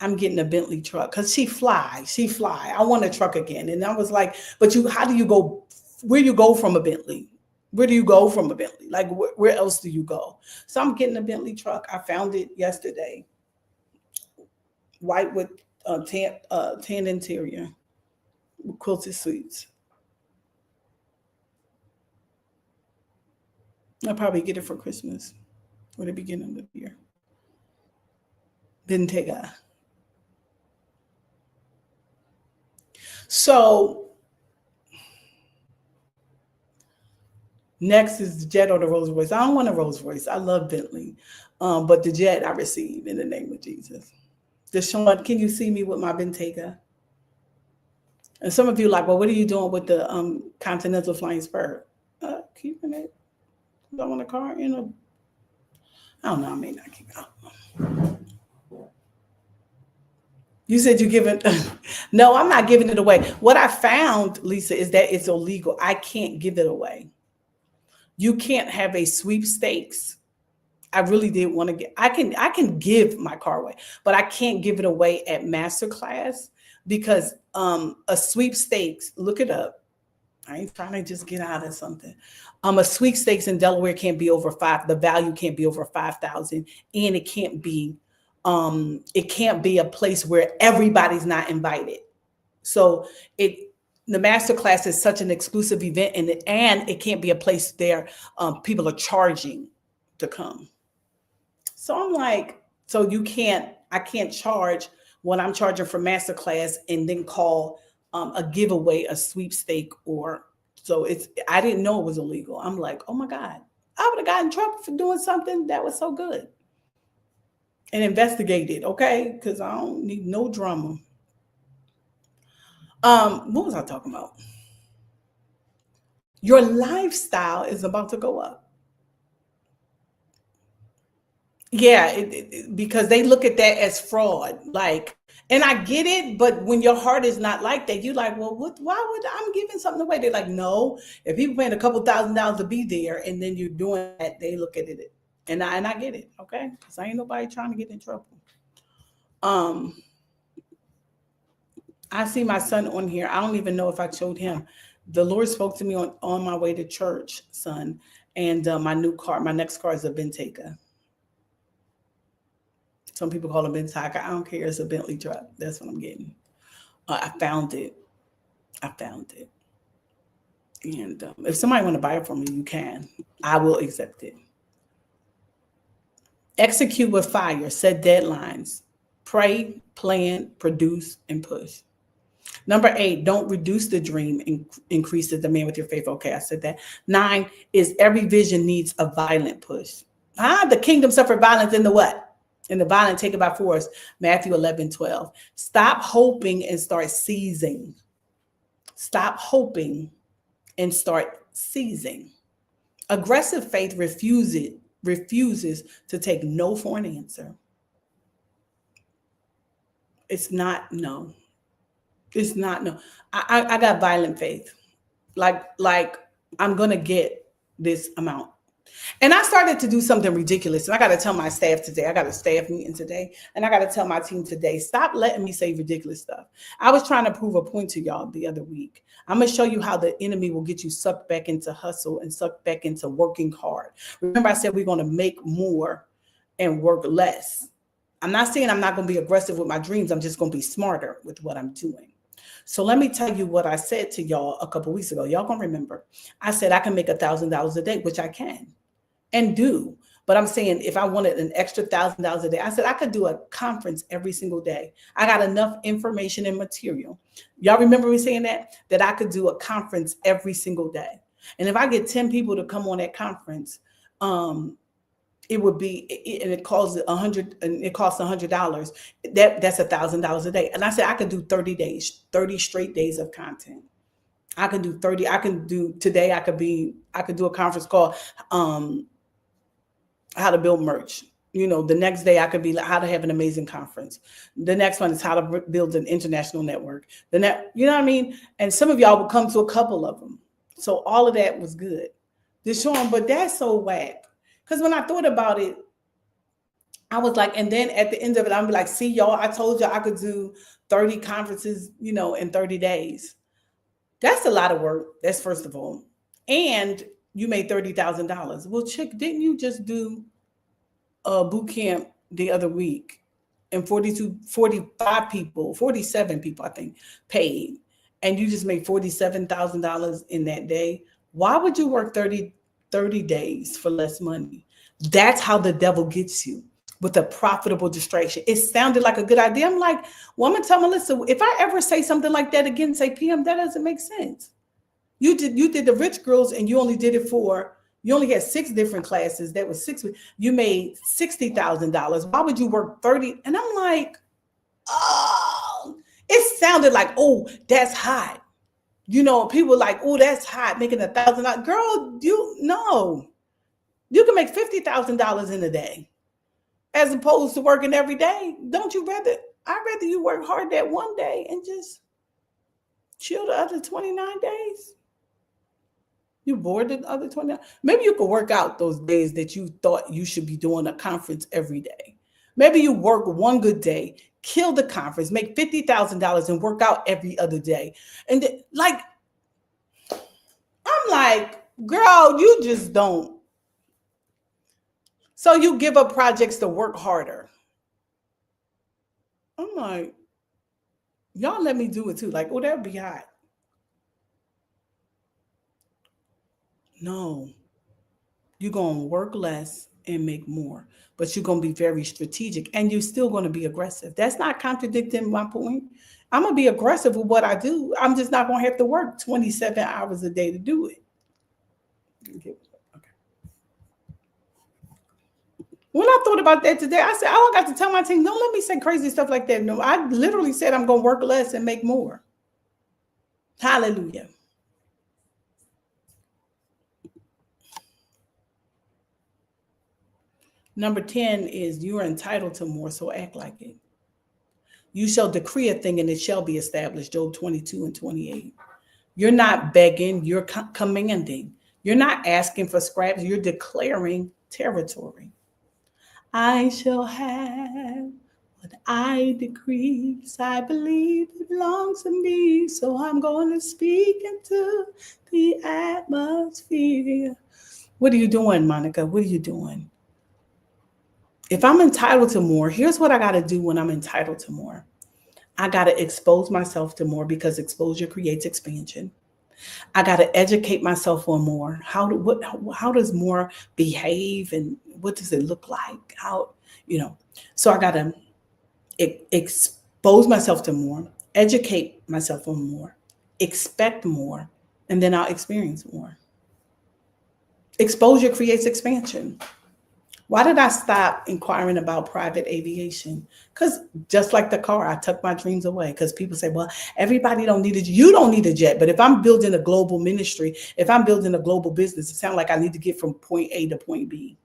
I'm getting a Bentley truck because she fly. She fly. I want a truck again. And I was like, but you, how do you go? Where do you go from a Bentley? Where do you go from a Bentley? Like, where else do you go? So I'm getting a Bentley truck. I found it yesterday. White with tan interior, with quilted seats. I'll probably get it for Christmas or the beginning of the year. Bentayga. So next is the Jet or the Rolls Royce. I don't want a Rolls Royce. I love Bentley, but the Jet I receive in the name of Jesus. Deshaun, can you see me with my Bentayga? And some of you like, well, what are you doing with the Continental Flying Spur? Keeping it. I want a car in a. I don't know. I may not keep it. You said you give it. No, I'm not giving it away. What I found, Lisa, is that it's illegal. I can't give it away. You can't have a sweepstakes. I really did want to get. I can give my car away, but I can't give it away at Masterclass because a sweepstakes. Look it up. I ain't trying to just get out of something. A sweepstakes in Delaware can't be over five. The value can't be over 5,000, and it can't be a place where everybody's not invited. So the masterclass is such an exclusive event, and it can't be a place there people are charging to come. So I'm like, so I can't charge what I'm charging for masterclass and then call a giveaway a sweepstake I didn't know it was illegal. I'm like, oh my God, I would have gotten in trouble for doing something that was so good. And investigated, okay? Because I don't need no drama. What was I talking about? Your lifestyle is about to go up. Yeah, because they look at that as fraud. Like, and I get it, but when your heart is not like that, you're like, well, why would I'm giving something away? They're like, no, if people paying a couple $1,000s to be there and then you're doing that, they look at it. And I get it, okay? Because I ain't nobody trying to get in trouble. I see my son on here. I don't even know if I showed him. The Lord spoke to me on my way to church, son. And my next car is a Bentayga. Some people call it Bentayga. I don't care. It's a Bentley truck. That's what I'm getting. I found it. And if somebody want to buy it from me, you can. I will accept it. Execute with fire. Set deadlines. Pray, plan, produce, and push. Number 8, don't reduce the dream and increase the demand with your faith. Okay, I said that. 9 is every vision needs a violent push. The kingdom suffered violence in the what? And the violent take it by force. Matthew 11:12. Stop hoping and start seizing. Stop hoping and start seizing. Aggressive faith refuses to take no for an answer. It's not no. It's not no. I got violent faith. Like I'm gonna get this amount. And I started to do something ridiculous. And I got to tell my staff today, I got a staff meeting today, and I got to tell my team today, stop letting me say ridiculous stuff. I was trying to prove a point to y'all the other week. I'm going to show you how the enemy will get you sucked back into hustle and sucked back into working hard. Remember, I said we're going to make more and work less. I'm not saying I'm not going to be aggressive with my dreams. I'm just going to be smarter with what I'm doing. So let me tell you what I said to y'all a couple of weeks ago. Y'all going to remember. I said I can make $1,000 a day, which I can. And do. But I'm saying if I wanted an extra $1,000 a day, I said I could do a conference every single day. I got enough information and material. Y'all remember me saying that I could do a conference every single day. And if I get 10 people to come on that conference, it would be, and it costs $100. That's $1,000 a day. And I said I could do 30 days, 30 straight days of content. I can do 30. I can do today. I could do a conference called how to build merch. The next day I could be like how to have an amazing conference. The next one is how to build an international network. You know what I mean? And some of y'all would come to a couple of them. So all of that was good. Deshaun, but that's so whack. Because when I thought about it, I was like, and then at the end of it, I'm like, see, y'all, I told you I could do 30 conferences, in 30 days. That's a lot of work. That's first of all. And you made $30,000. Well, chick, didn't you just do a boot camp the other week? And 45 people, 47 people, I think, paid. And you just made $47,000 in that day. Why would you work 30 days for less money? That's how the devil gets you, with a profitable distraction. It sounded like a good idea. I'm like, well, I'm gonna tell Melissa, if I ever say something like that again, say PM, that doesn't make sense. You did the rich girls and you only did it you only had 6 different classes. That was 6. You made $60,000. Why would you work 30? And I'm like, oh, it sounded like, oh, that's hot. People like, oh, that's hot, making $1,000. Girl, you can make $50,000 in a day, as opposed to working every day. I'd rather you work hard that one day and just chill the other 29 days. You bored the other 29. Maybe you could work out those days that you thought you should be doing a conference every day. Maybe you work one good day, kill the conference, make $50,000 and work out every other day. And I'm like, girl, you just don't. So you give up projects to work harder. I'm like, y'all let me do it too. Like, oh, that'd be hot. No, you're going to work less and make more, but you're going to be very strategic and you're still going to be aggressive. That's not contradicting my point. I'm going to be aggressive with what I do. I'm just not going to have to work 27 hours a day to do it. Okay. When I thought about that today, I said, I don't got to tell my team, don't let me say crazy stuff like that. No, I literally said I'm going to work less and make more. Hallelujah. Number 10 is you are entitled to more, so act like it. You shall decree a thing and it shall be established. Job 22:28. You're not begging, you're commanding. You're not asking for scraps, you're declaring territory. I shall have what I decree. I believe it belongs to me. So I'm going to speak into the atmosphere. What are you doing, Monica? What are you doing? If I'm entitled to more, here's what I got to do when I'm entitled to more. I got to expose myself to more, because exposure creates expansion. I got to educate myself on more. How does more behave, and what does it look like? So I got to expose myself to more, educate myself on more, expect more, and then I'll experience more. Exposure creates expansion. Why did I stop inquiring about private aviation? Because just like the car, I tucked my dreams away. Because people say, well, everybody don't need a jet. You don't need a jet. But if I'm building a global ministry, if I'm building a global business, it sounds like I need to get from point A to point B.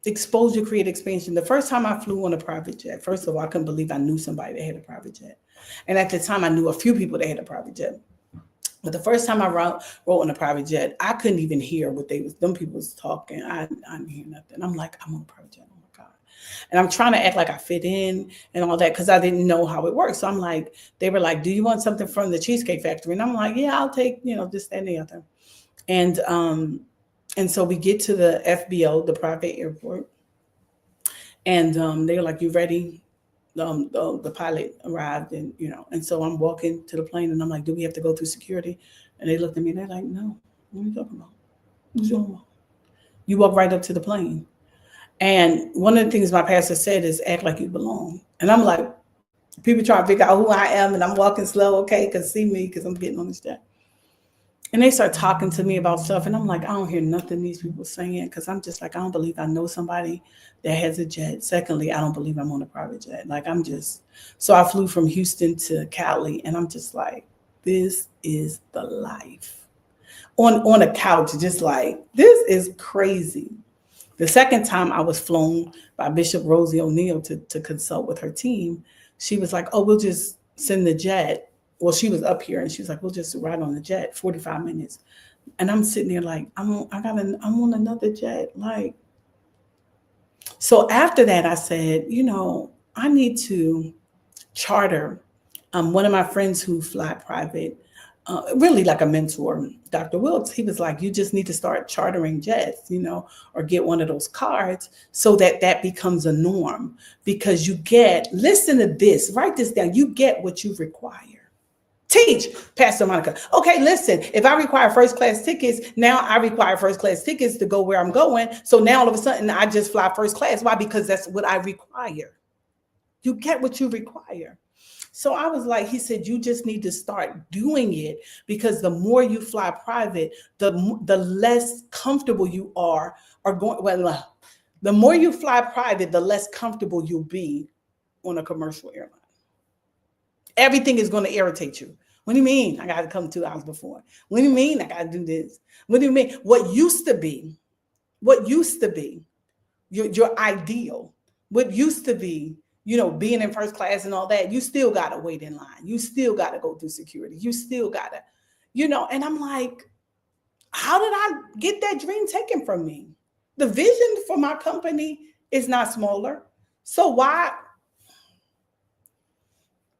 Exposure create expansion. The first time I flew on a private jet, first of all, I couldn't believe I knew somebody that had a private jet. And at the time, I knew a few people that had a private jet. But the first time I rode on a private jet, I couldn't even hear what them people was talking. I didn't hear nothing. I'm like, I'm on a private jet. Oh my God. And I'm trying to act like I fit in and all that, because I didn't know how it works. So I'm like, they were like, do you want something from the Cheesecake Factory? And I'm like, yeah, I'll take, this, that, and the other. And so we get to the FBO, the private airport. And they were like, you ready? The pilot arrived, and so I'm walking to the plane and I'm like, do we have to go through security? And they looked at me and they're like, no, what are you talking about? What you talking about? You walk right up to the plane. And one of the things my pastor said is act like you belong. And I'm like, people trying to figure out who I am, and I'm walking slow, okay, because see me, because I'm getting on this jet. And they start talking to me about stuff, and I'm like, I don't hear nothing these people saying, because I'm just like, I don't believe I know somebody that has a jet. Secondly, I don't believe I'm on a private jet. So I flew from Houston to Cali, and I'm just like, this is the life. on a couch, just like, this is crazy. The second time I was flown by Bishop Rosie O'Neill to consult with her team, she was like, oh, we'll just send the jet. Well, she was up here and she was like, we'll just ride on the jet, 45 minutes. And I'm sitting there like, I'm on another jet. Like, so after that, I said, I need to charter. One of my friends who fly private, really like a mentor, Dr. Wilkes, he was like, you just need to start chartering jets, or get one of those cards so that becomes a norm, because listen to this, write this down, you get what you require. Teach, Pastor Monica. Okay, listen, if I require first class tickets, now I require first class tickets to go where I'm going. So now all of a sudden I just fly first class. Why? Because that's what I require. You get what you require. So I was like, he said, you just need to start doing it, because the more you fly private, the less comfortable you are going. Well, the more you fly private, the less comfortable you'll be on a commercial airline. Everything is going to irritate you. What do you mean? I got to come 2 hours before. What do you mean? I got to do this. What do you mean? What used to be your ideal, what used to be, being in first class and all that, you still got to wait in line. You still got to go through security. You still got to, and I'm like, how did I get that dream taken from me? The vision for my company is not smaller. So why?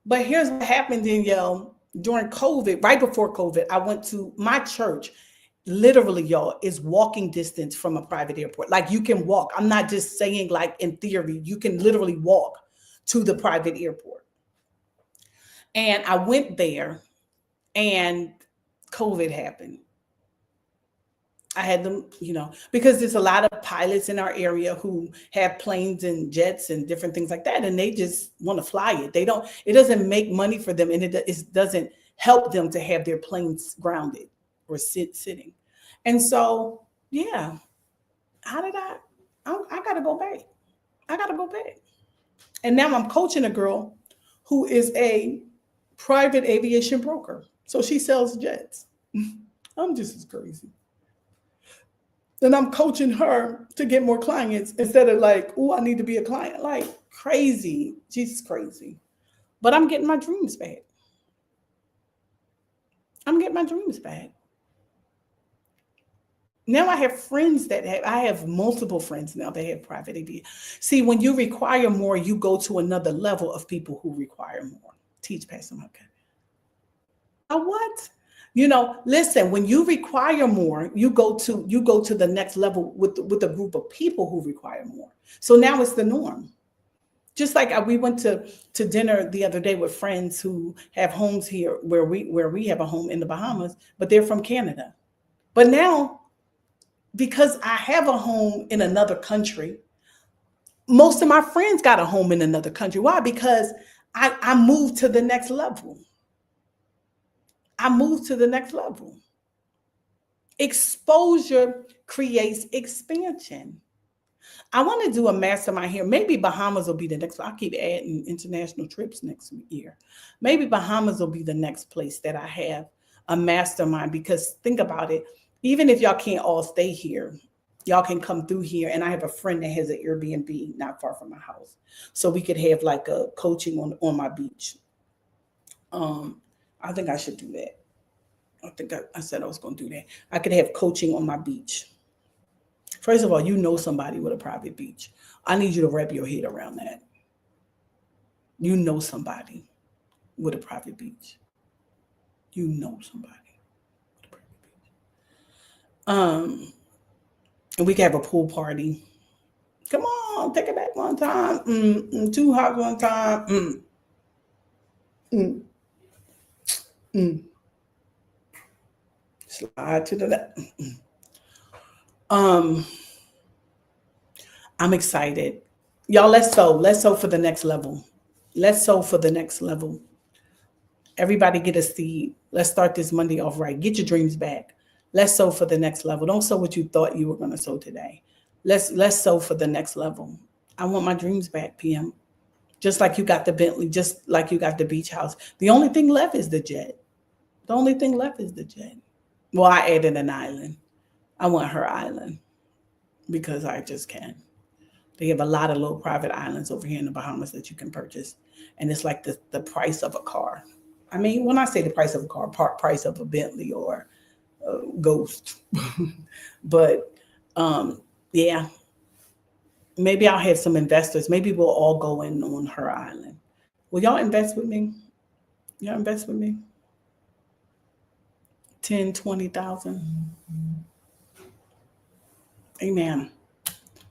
But here's what happened, Danielle, during COVID, right before COVID, I went to my church. Literally, y'all, is walking distance from a private airport. Like, you can walk. I'm not just saying like in theory, you can literally walk to the private airport. And I went there and COVID happened. I had them, because there's a lot of pilots in our area who have planes and jets and different things like that, and they just want to fly it. It doesn't make money for them, and it doesn't help them to have their planes grounded or sitting. And so, yeah, how did I got to go back. I got to go back. And now I'm coaching a girl who is a private aviation broker. So she sells jets. I'm just as crazy. And I'm coaching her to get more clients instead of like, oh, I need to be a client. Like, crazy. Jesus, crazy. But I'm getting my dreams back. I'm getting my dreams back. Now I have friends I have multiple friends now that have private aviation. See, when you require more, you go to another level of people who require more. Teach, Pastor Monica. What? Listen, when you require more, you go to the next level with a group of people who require more. So now it's the norm. Just like we went to dinner the other day with friends who have homes here where we have a home in the Bahamas, but they're from Canada. But now, because I have a home in another country, most of my friends got a home in another country. Why? Because I moved to the next level. Exposure creates expansion. I want to do a mastermind here. Maybe Bahamas will be the next. I'll keep adding international trips next year. Maybe Bahamas will be the next place that I have a mastermind, because think about it. Even if y'all can't all stay here, y'all can come through here. And I have a friend that has an Airbnb not far from my house. So we could have like a coaching on my beach. I think I should do that. I think I said I was going to do that. I could have coaching on my beach. First of all, somebody with a private beach. I need you to wrap your head around that. Somebody with a private beach. Somebody with a private beach. And we can have a pool party. Come on, take it back one time. Too hot one time. Slide to the left. I'm excited. Y'all, let's sow for the next level. Let's sow for the next level. Everybody get a seed. Let's start this Monday off right. Get your dreams back. Let's sow for the next level. Don't sow what you thought you were going to sow today. Let's sow for the next level. I want my dreams back, PM. Just like you got the Bentley, just like you got the beach house. The only thing left is the jet. Well, I added an island. I want her island because I just can. They have a lot of little private islands over here in the Bahamas that you can purchase. And it's like the price of a car. I mean, when I say the price of a car, price of a Bentley or a Ghost. But um, yeah, maybe I'll have some investors. Maybe we'll all go in on her island. Will y'all invest with me? Y'all invest with me? 10, 20,000. Amen.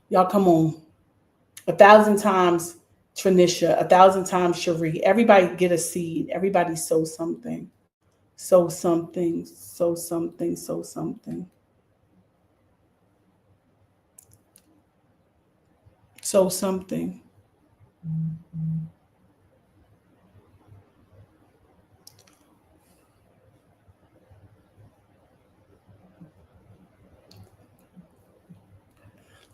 Y'all come on. 1,000 times Tranisha, 1,000 times Cherie. Everybody get a seed. Everybody sow something. Sow something. Sow something. Sow something. Sow something.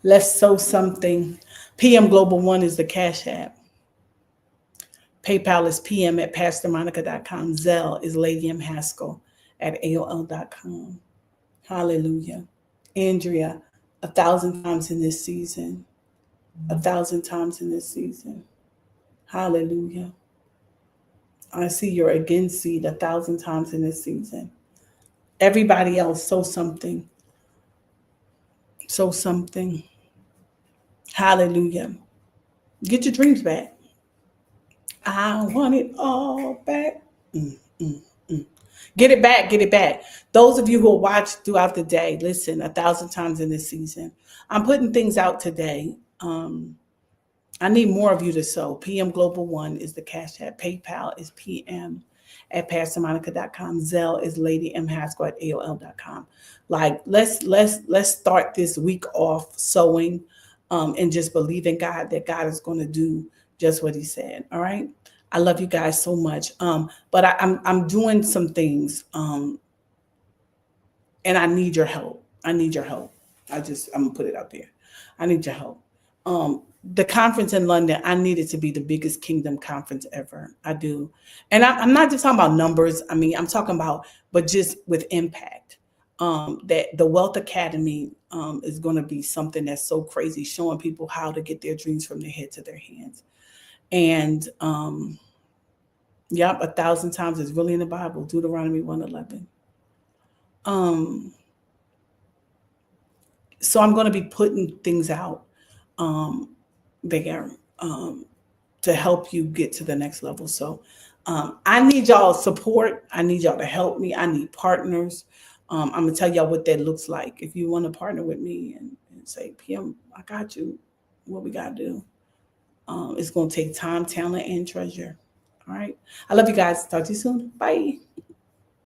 Let's sow something. PM Global One is the Cash App. PayPal is PM at PastorMonica.com. Zelle is Lady M. Haskell at AOL.com. Hallelujah. Andrea, 1,000 times in this season. 1,000 times in this season. Hallelujah. I see your again seed 1,000 times in this season. Everybody else, sow something. Sow something. Hallelujah. Get your dreams back. I want it all back. Mm, mm, mm. Get it back. Get it back. Those of you who watch throughout the day, listen, 1,000 times in this season. I'm putting things out today. I need more of you to sow. PM Global One is the Cash App. PayPal is PM at PastorMonica.com. Zelle is Lady M. Haskell at AOL.com. Like, let's start this week off sowing and just believing God that God is going to do just what He said. All right. I love you guys so much. But I'm doing some things, and I need your help. I need your help. I'm gonna put it out there. I need your help. The conference in London, I need it to be the biggest kingdom conference ever. I do. And I'm not just talking about numbers. I mean, I'm talking about, but just with impact. That the Wealth Academy is going to be something that's so crazy, showing people how to get their dreams from their head to their hands. And yep, 1,000 times is really in the Bible, Deuteronomy 1:11. So I'm going to be putting things out there to help you get to the next level. So I need y'all support. I need y'all to help me. I need partners. I'm going to tell y'all what that looks like. If you want to partner with me and say, PM, I got you, what we got to do. It's going to take time, talent, and treasure. All right. I love you guys. Talk to you soon. Bye.